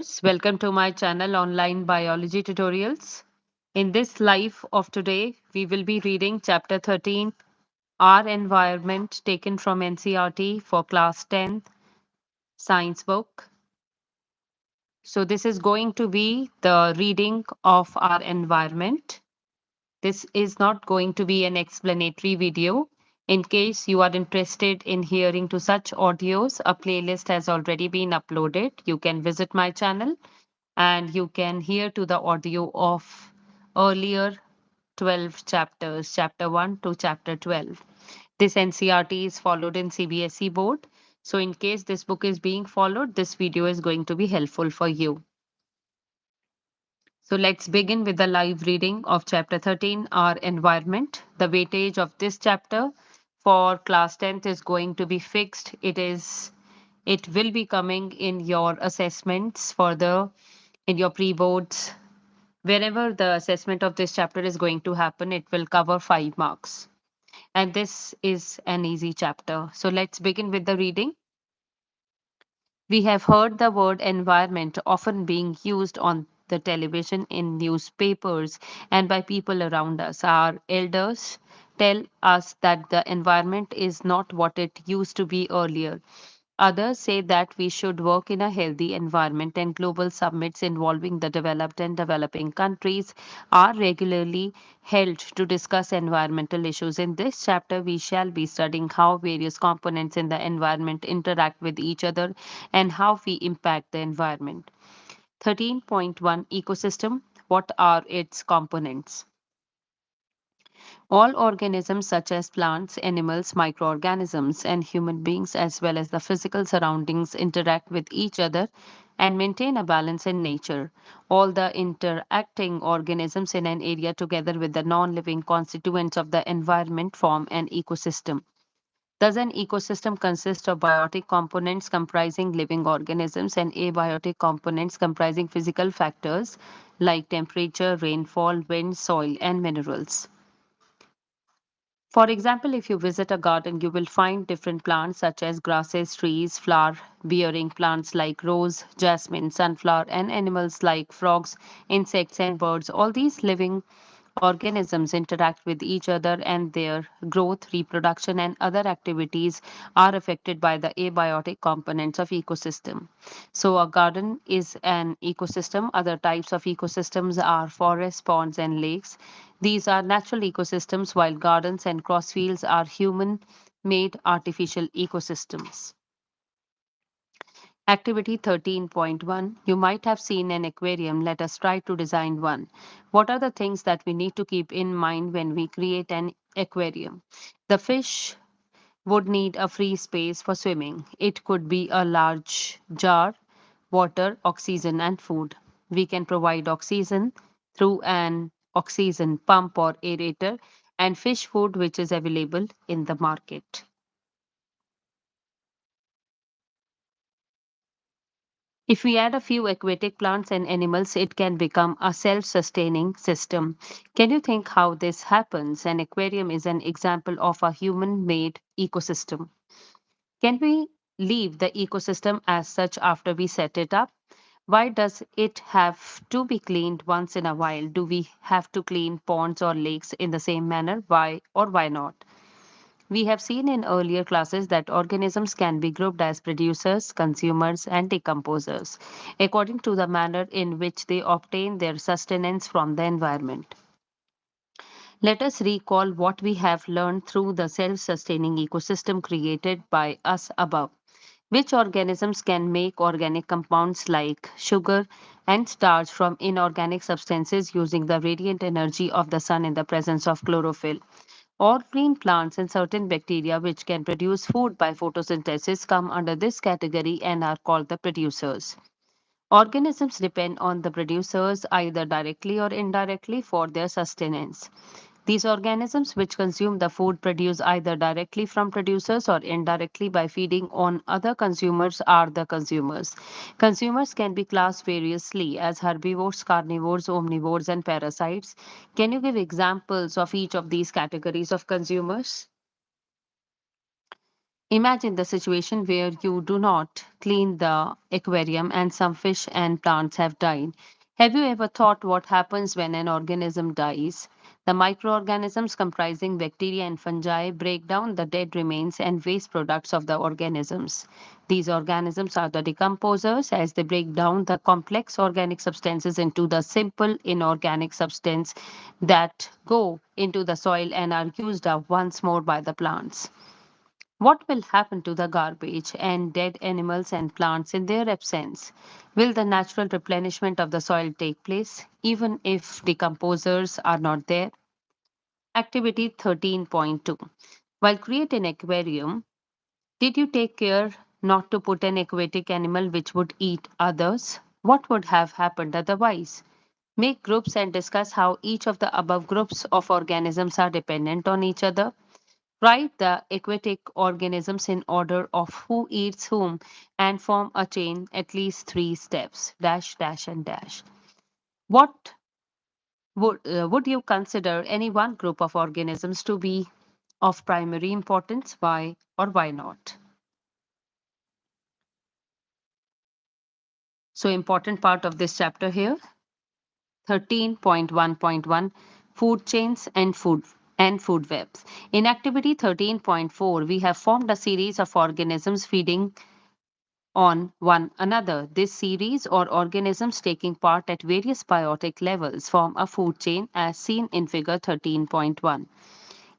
viewers, welcome to my channel Online Biology Tutorials. In this live of today, we will be reading chapter 13, Our Environment, taken from NCERT for class 10 science book. So this is going to be the reading of our environment. This is not going to be an explanatory video. In case you are interested in hearing to such audios, a playlist has already been uploaded. You can visit my channel and you can hear to the audio of earlier 12 chapters, chapter 1 to chapter 12. This NCRT is followed in CBSE board. So in case this book is being followed, this video is going to be helpful for you. So let's begin with the live reading of chapter 13, Our Environment. The weightage of this chapter for class 10th is going to be fixed. It will be coming in your assessments in your pre-boards. Wherever the assessment of this chapter is going to happen, it will cover 5 marks. And this is an easy chapter. So let's begin with the reading. We have heard the word environment often being used on the television, in newspapers, and by people around us. Our elders tell us that the environment is not what it used to be earlier. Others say that we should work in a healthy environment, and global summits involving the developed and developing countries are regularly held to discuss environmental issues. In this chapter, we shall be studying how various components in the environment interact with each other and how we impact the environment. 13.1 Ecosystem. What are its components? All organisms, such as plants, animals, microorganisms, and human beings, as well as the physical surroundings, interact with each other and maintain a balance in nature. All the interacting organisms in an area, together with the non living constituents of the environment, form an ecosystem. Thus, an ecosystem consists of biotic components comprising living organisms and abiotic components comprising physical factors like temperature, rainfall, wind, soil, and minerals. For example, if you visit a garden, you will find different plants such as grasses, trees, flower bearing plants like rose, jasmine, sunflower, and animals like frogs, insects, and birds. All these living organisms interact with each other, and their growth, reproduction, and other activities are affected by the abiotic components of ecosystem. So a garden is an ecosystem. Other types of ecosystems are forests, ponds, and lakes. These are natural ecosystems, while gardens and crossfields are human made artificial ecosystems. Activity 13.1. You might have seen an aquarium. Let us try to design one. What are the things that we need to keep in mind when we create an aquarium? The fish would need a free space for swimming. It could be a large jar, water, oxygen, and food. We can provide oxygen through an oxygen pump or aerator and fish food, which is available in the market. If we add a few aquatic plants and animals, it can become a self sustaining system. Can you think how this happens? An aquarium is an example of a human made ecosystem. Can we leave the ecosystem as such after we set it up? Why does it have to be cleaned once in a while? Do we have to clean ponds or lakes in the same manner? Why or why not? We have seen in earlier classes that organisms can be grouped as producers, consumers, and decomposers according to the manner in which they obtain their sustenance from the environment. Let us recall what we have learned through the self sustaining ecosystem created by us above. Which organisms can make organic compounds like sugar and starch from inorganic substances using the radiant energy of the sun in the presence of chlorophyll? All green plants and certain bacteria which can produce food by photosynthesis come under this category and are called the producers. Organisms depend on the producers either directly or indirectly for their sustenance. These organisms, which consume the food produced either directly from producers or indirectly by feeding on other consumers, are the consumers. Consumers can be classed variously as herbivores, carnivores, omnivores, and parasites. Can you give examples of each of these categories of consumers? Imagine the situation where you do not clean the aquarium and some fish and plants have died. Have you ever thought what happens when an organism dies? The microorganisms comprising bacteria and fungi break down the dead remains and waste products of the organisms. These organisms are the decomposers as they break down the complex organic substances into the simple inorganic substance that go into the soil and are used up once more by the plants. What will happen to the garbage and dead animals and plants in their absence? Will the natural replenishment of the soil take place even if decomposers are not there? Activity 13.2. While create an aquarium, did you take care not to put an aquatic animal which would eat others? What would have happened otherwise? Make groups and discuss how each of the above groups of organisms are dependent on each other. Write the aquatic organisms in order of who eats whom and form a chain at least three steps dash dash and dash. What would you consider any one group of organisms to be of primary importance? Why or why not? So important part of this chapter here 13.1.1 food chains and food webs. In activity 13.4 we have formed a series of organisms feeding on one another. This series or organisms taking part at various biotic levels form a food chain as seen in figure 13.1.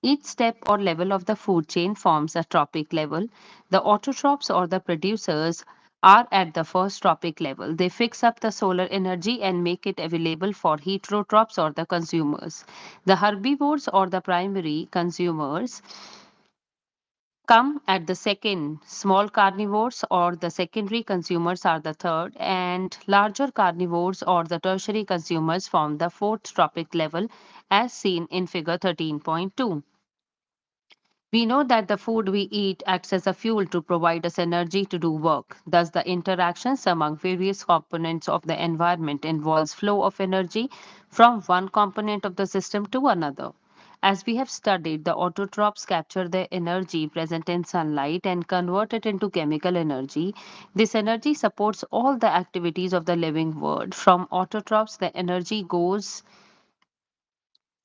Each step or level of the food chain forms a trophic level. The autotrophs or the producers are at the first trophic level. They fix up the solar energy and make it available for heterotrophs or the consumers. The herbivores or the primary consumers come at the second. Small carnivores or the secondary consumers are the third, and larger carnivores or the tertiary consumers form the fourth trophic level as seen in figure 13.2. We know that the food we eat acts as a fuel to provide us energy to do work. Thus, the interactions among various components of the environment involves flow of energy from one component of the system to another. As we have studied, the autotrophs capture the energy present in sunlight and convert it into chemical energy. This energy supports all the activities of the living world. From autotrophs, the energy goes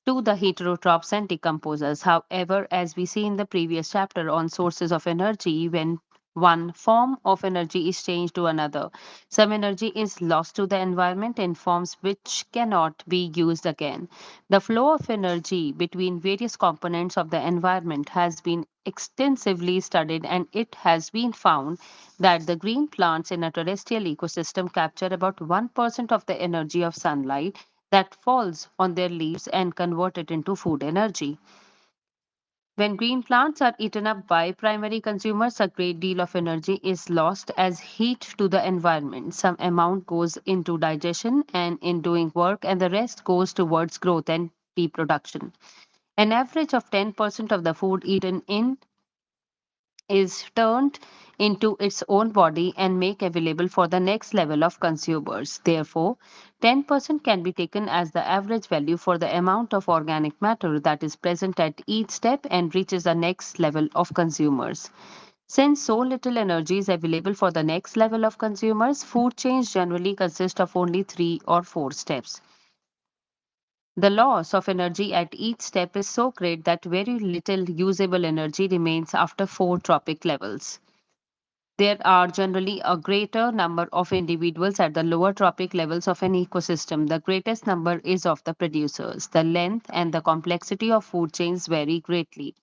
to the heterotrophs and decomposers. However, as we see in the previous chapter on sources of energy, when one form of energy is changed to another, some energy is lost to the environment in forms which cannot be used again. The flow of energy between various components of the environment has been extensively studied, and it has been found that the green plants in a terrestrial ecosystem capture about 1% of the energy of sunlight that falls on their leaves and convert it into food energy. When green plants are eaten up by primary consumers, a great deal of energy is lost as heat to the environment. Some amount goes into digestion and in doing work, and the rest goes towards growth and reproduction. An average of 10% of the food eaten in is turned into its own body and make available for the next level of consumers. Therefore, 10% can be taken as the average value for the amount of organic matter that is present at each step and reaches the next level of consumers. Since so little energy is available for the next level of consumers, food chains generally consist of only 3 or 4 steps. The loss of energy at each step is so great that very little usable energy remains after 4 trophic levels. There are generally a greater number of individuals at the lower trophic levels of an ecosystem. The greatest number is of the producers. The length and the complexity of food chains vary greatly.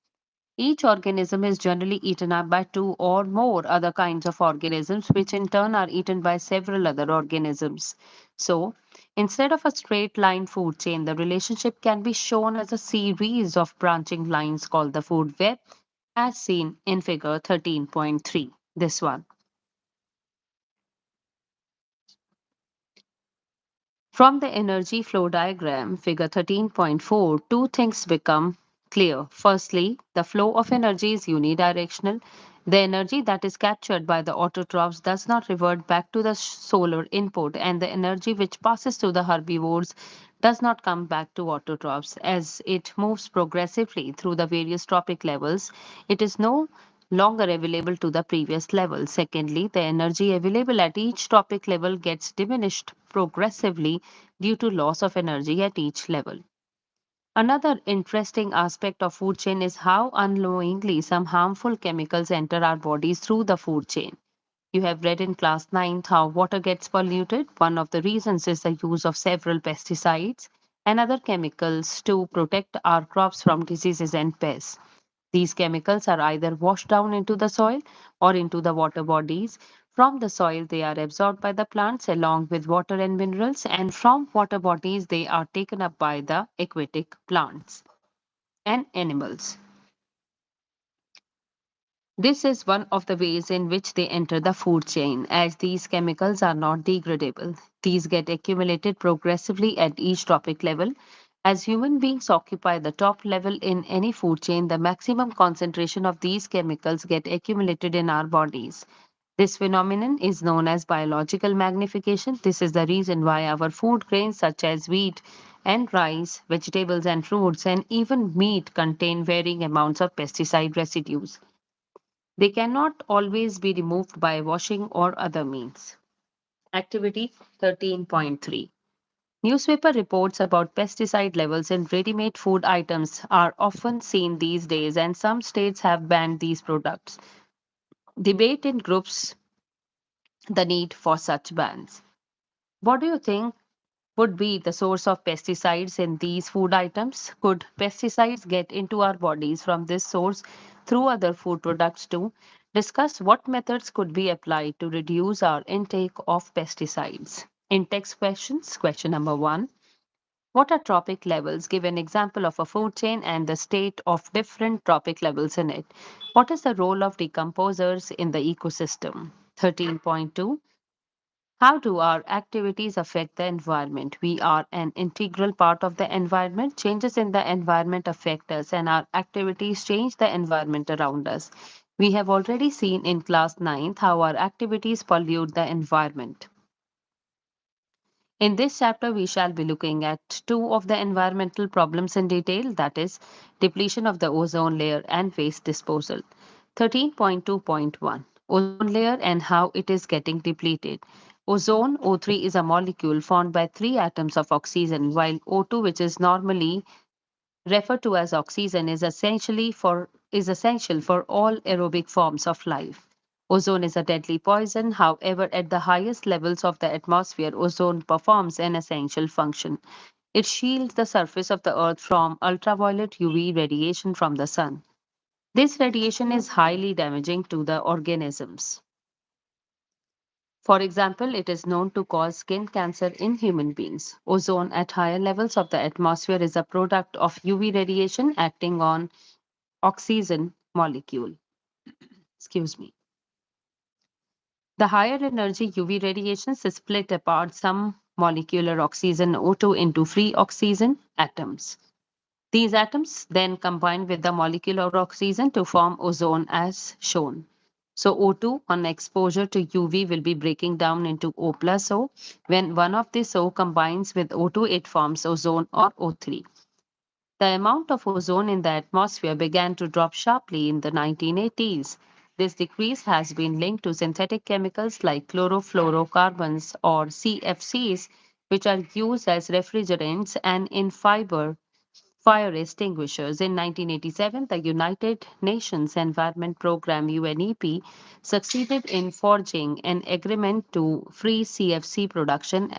Each organism is generally eaten up by 2 or more other kinds of organisms, which in turn are eaten by several other organisms. So, instead of a straight line food chain, the relationship can be shown as a series of branching lines called the food web, as seen in figure 13.3. This one. From the energy flow diagram, figure 13.4, two things become clear. Firstly, the flow of energy is unidirectional. The energy that is captured by the autotrophs does not revert back to the solar input, and the energy which passes to the herbivores does not come back to autotrophs. As it moves progressively through the various trophic levels, it is no longer available to the previous level. Secondly, the energy available at each topic level gets diminished progressively due to loss of energy at each level. Another interesting aspect of food chain is how unknowingly some harmful chemicals enter our bodies through the food chain. You have read in class 9 how water gets polluted. One of the reasons is the use of several pesticides and other chemicals to protect our crops from diseases and pests. These chemicals are either washed down into the soil or into the water bodies. From the soil, they are absorbed by the plants along with water and minerals, and from water bodies, they are taken up by the aquatic plants and animals. This is one of the ways in which they enter the food chain, as these chemicals are not degradable. These get accumulated progressively at each topic level. As human beings occupy the top level in any food chain, the maximum concentration of these chemicals get accumulated in our bodies. This phenomenon is known as biological magnification. This is the reason why our food grains such as wheat and rice, vegetables and fruits, and even meat contain varying amounts of pesticide residues. They cannot always be removed by washing or other means. Activity 13.3. Newspaper reports about pesticide levels in ready made food items are often seen these days, and some states have banned these products. Debate in groups the need for such bans. What do you think would be the source of pesticides in these food items? Could pesticides get into our bodies from this source through other food products too? Discuss what methods could be applied to reduce our intake of pesticides. In text questions, question number 1. What are trophic levels? Give an example of a food chain and the state of different trophic levels in it. What is the role of decomposers in the ecosystem? 13.2. How do our activities affect the environment? We are an integral part of the environment. Changes in the environment affect us, and our activities change the environment around us. We have already seen in class 9th how our activities pollute the environment. In this chapter, we shall be looking at two of the environmental problems in detail, that is, depletion of the ozone layer and waste disposal. 13.2.1. Ozone layer and how it is getting depleted. Ozone, O3, is a molecule formed by three atoms of oxygen, while O2, which is normally referred to as oxygen, is essential for all aerobic forms of life. Ozone is a deadly poison. However, at the highest levels of the atmosphere, ozone performs an essential function. It shields the surface of the earth from ultraviolet UV radiation from the sun. This radiation is highly damaging to the organisms. For example, it is known to cause skin cancer in human beings. Ozone at higher levels of the atmosphere is a product of UV radiation acting on oxygen molecule. Excuse me. The higher energy UV radiations split apart some molecular oxygen O2 into free oxygen atoms. These atoms then combine with the molecular oxygen to form ozone as shown. So O2 on exposure to UV will be breaking down into O plus O. When one of these O combines with O2, it forms ozone or O3. The amount of ozone in the atmosphere began to drop sharply in the 1980s. This decrease has been linked to synthetic chemicals like chlorofluorocarbons or CFCs, which are used as refrigerants and in fire extinguishers. In 1987, the United Nations Environment Programme UNEP succeeded in forging an agreement to free CFC production.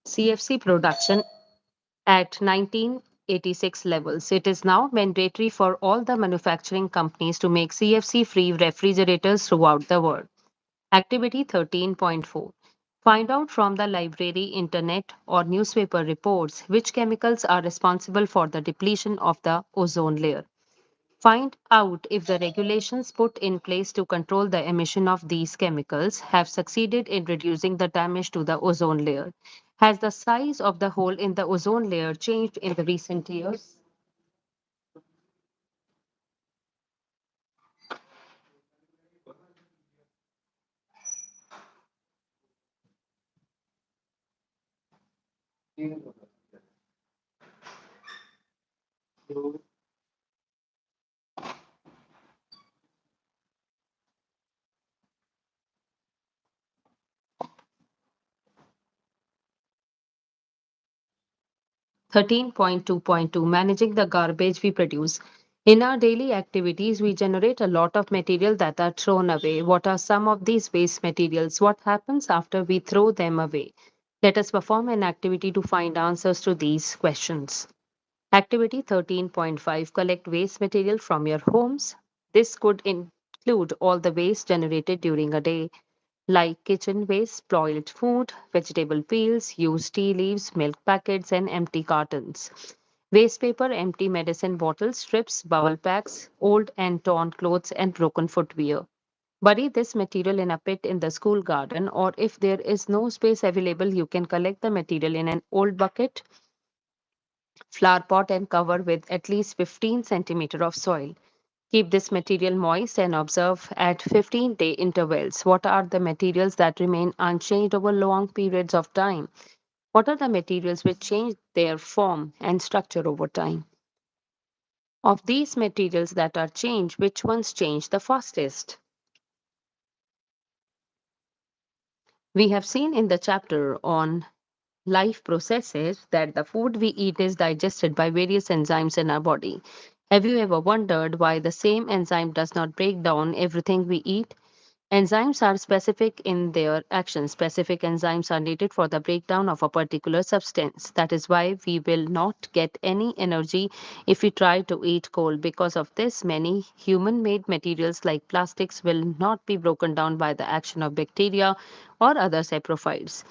CFC production at 1986 levels. It is now mandatory for all the manufacturing companies to make CFC free refrigerators throughout the world. Activity 13.4. Find out from the library, internet, or newspaper reports which chemicals are responsible for the depletion of the ozone layer. Find out if the regulations put in place to control the emission of these chemicals have succeeded in reducing the damage to the ozone layer. Has the size of the hole in the ozone layer changed in the recent years? 13.2.2 Managing the garbage we produce. In our daily activities, we generate a lot of material that are thrown away. What are some of these waste materials? What happens after we throw them away? Let us perform an activity to find answers to these questions. Activity 13.5 Collect waste material from your homes. This could include all the waste generated during a day, like kitchen waste, spoiled food, vegetable peels, used tea leaves, milk packets, and empty cartons. Waste paper, empty medicine bottles, strips, bubble packs, old and torn clothes, and broken footwear. Bury this material in a pit in the school garden, or if there is no space available, you can collect the material in an old bucket, flower pot, and cover with at least 15 centimeter of soil. Keep this material moist and observe at 15-day intervals. What are the materials that remain unchanged over long periods of time? What are the materials which change their form and structure over time? Of these materials that are changed, which ones change the fastest? We have seen in the chapter on life processes that the food we eat is digested by various enzymes in our body. Have you ever wondered why the same enzyme does not break down everything we eat? Enzymes are specific in their action. Specific enzymes are needed for the breakdown of a particular substance. That is why we will not get any energy if we try to eat coal. Because of this, many human made materials like plastics will not be broken down by the action of bacteria or other saprophytes.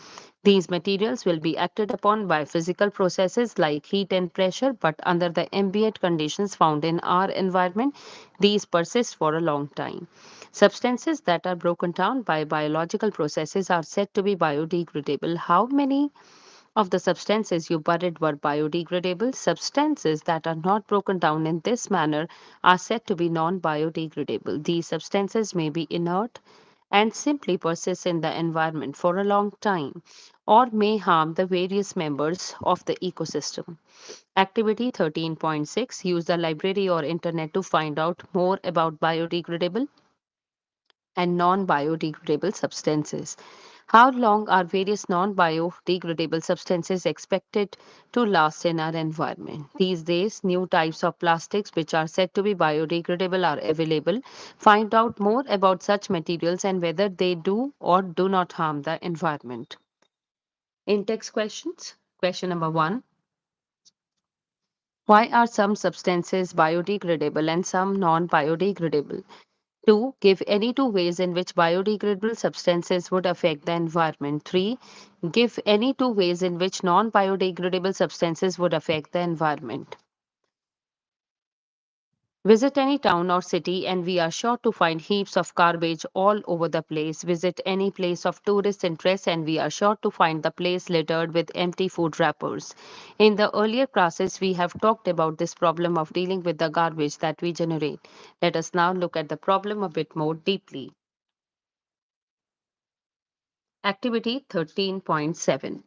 These materials will be acted upon by physical processes like heat and pressure, but under the ambient conditions found in our environment, these persist for a long time. Substances that are broken down by biological processes are said to be biodegradable. How many of the substances you buried were biodegradable? Substances that are not broken down in this manner are said to be non biodegradable. These substances may be inert and simply persist in the environment for a long time or may harm the various members of the ecosystem. Activity 13.6 Use the library or internet to find out more about biodegradable and non biodegradable substances. How long are various non biodegradable substances expected to last in our environment? These days, new types of plastics which are said to be biodegradable are available. Find out more about such materials and whether they do or do not harm the environment. In-text questions. Question number 1. Why are some substances biodegradable and some non biodegradable? 2. Give any two ways in which biodegradable substances would affect the environment. 3. Give any two ways in which non biodegradable substances would affect the environment. Visit any town or city, and we are sure to find heaps of garbage all over the place. Visit any place of tourist interest, and we are sure to find the place littered with empty food wrappers. In the earlier classes, we have talked about this problem of dealing with the garbage that we generate. Let us now look at the problem a bit more deeply. Activity 13.7.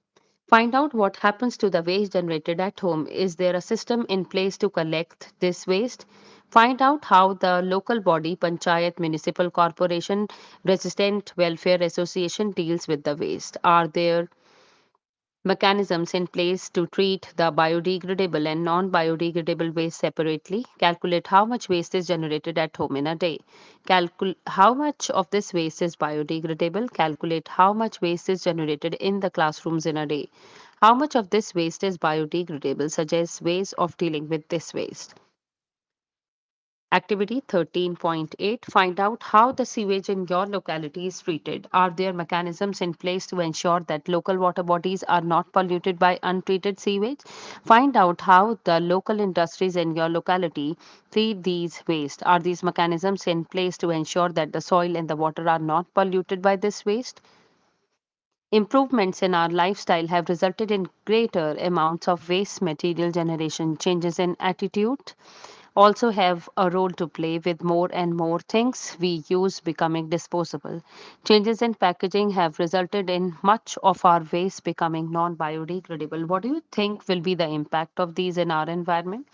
Find out what happens to the waste generated at home. Is there a system in place to collect this waste? Find out how the local body, panchayat, municipal corporation, resident welfare association deals with the waste. Are there mechanisms in place to treat the biodegradable and non biodegradable waste separately? Calculate how much waste is generated at home in a day. How much of this waste is biodegradable? Calculate how much waste is generated in the classrooms in a day. How much of this waste is biodegradable? Suggest ways of dealing with this waste. Activity 13.8. Find out how the sewage in your locality is treated. Are there mechanisms in place to ensure that local water bodies are not polluted by untreated sewage? Find out how the local industries in your locality treat these waste. Are these mechanisms in place to ensure that the soil and the water are not polluted by this waste? Improvements in our lifestyle have resulted in greater amounts of waste material generation. Changes in attitude also have a role to play, with more and more things we use becoming disposable. Changes in packaging have resulted in much of our waste becoming non biodegradable. What do you think will be the impact of these in our environment?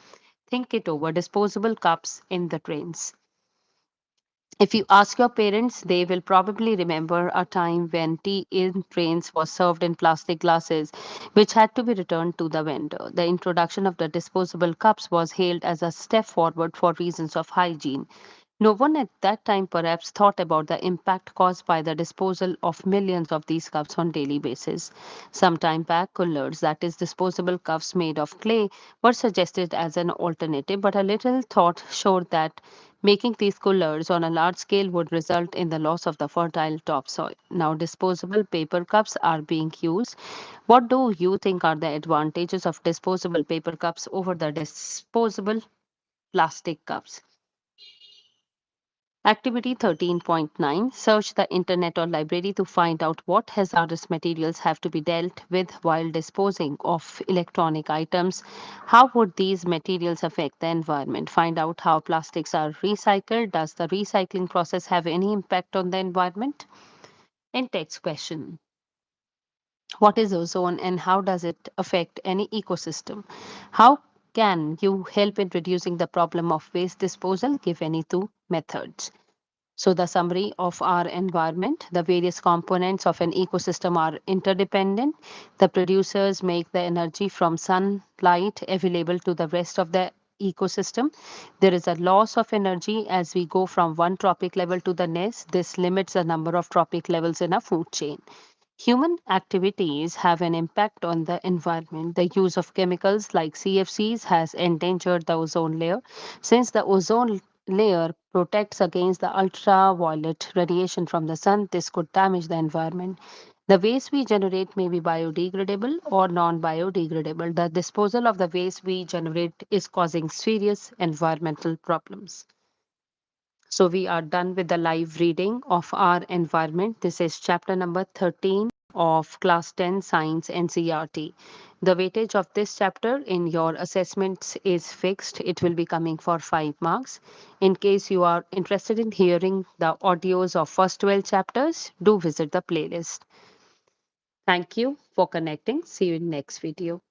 Think it over. Disposable cups in the trains. If you ask your parents, they will probably remember a time when tea in trains was served in plastic glasses, which had to be returned to the vendor. The introduction of the disposable cups was hailed as a step forward for reasons of hygiene. No one at that time perhaps thought about the impact caused by the disposal of millions of these cups on daily basis. Some time back, coolers, that is disposable cups made of clay, were suggested as an alternative, but a little thought showed that making these coolers on a large scale would result in the loss of the fertile topsoil. Now disposable paper cups are being used. What do you think are the advantages of disposable paper cups over the disposable plastic cups? Activity 13.9. Search the internet or library to find out what hazardous materials have to be dealt with while disposing of electronic items. How would these materials affect the environment? Find out how plastics are recycled. Does the recycling process have any impact on the environment? And text question. What is ozone and how does it affect any ecosystem? How can you help in reducing the problem of waste disposal? Give any two methods. So, the summary of our environment: the various components of an ecosystem are interdependent. The producers make the energy from sunlight available to the rest of the ecosystem. There is a loss of energy as we go from one tropic level to the next. This limits the number of tropic levels in a food chain. Human activities have an impact on the environment. The use of chemicals like CFCs has endangered the ozone layer. Since the ozone layer protects against the ultraviolet radiation from the sun, this could damage the environment. The waste we generate may be biodegradable or non biodegradable. The disposal of the waste we generate is causing serious environmental problems. So we are done with the live reading of our environment. This is chapter number 13 of class 10 science NCERT. The weightage of this chapter in your assessments is fixed. It will be coming for 5 marks. In case you are interested in hearing the audios of first 12 chapters, do visit the playlist. Thank you for connecting. See you in next video.